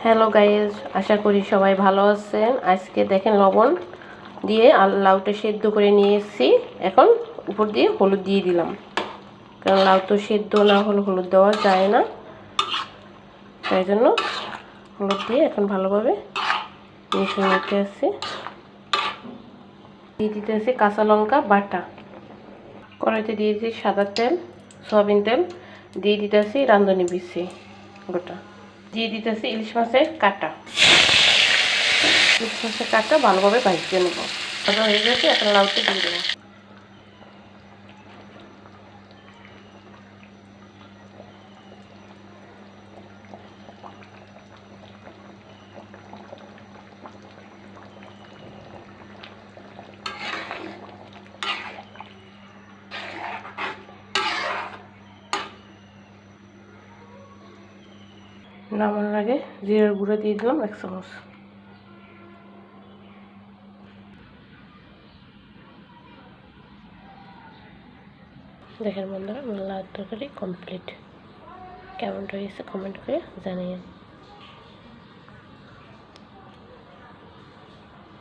Hello guys, আশা করি সবাই ভালো আছেন। আজকে দেখেন লবণ দিয়ে আর লাউটা সেদ্ধ করে নিয়ে এসেছি। এখন উপর দিয়ে হলুদ দিয়ে দিলাম, কারণ লাউ তো সেদ্ধ না হলে হলুদ দেওয়া যায় না, তাই জন্য হলুদ দিয়ে এখন ভালোভাবে মিশিয়ে নিতে আসছি। দিয়ে দিতে আসছি কাঁচা লঙ্কা বাটা। কড়াইতে দিয়ে দিচ্ছি সাদা তেল, সয়াবিন তেল, দিয়ে দিতে আসছি রাঁধুনি বিচি গোটা, দিয়ে দিতেছি ইলিশ মাছের কাটা। ইলিশ মাছের কাটা ভালোভাবে ভাজিয়ে নেব। ভাজা হয়ে গেছে, এখন লাউতে দিয়ে দেবো। নামানোর আগে জিরার গুঁড়ো দিয়ে দিলাম 1 চামচ। দেখেন বন্ধুরা, লাউ তরকারি কমপ্লিট। কেমন হয়েছে কমেন্ট করে জানিয়ে।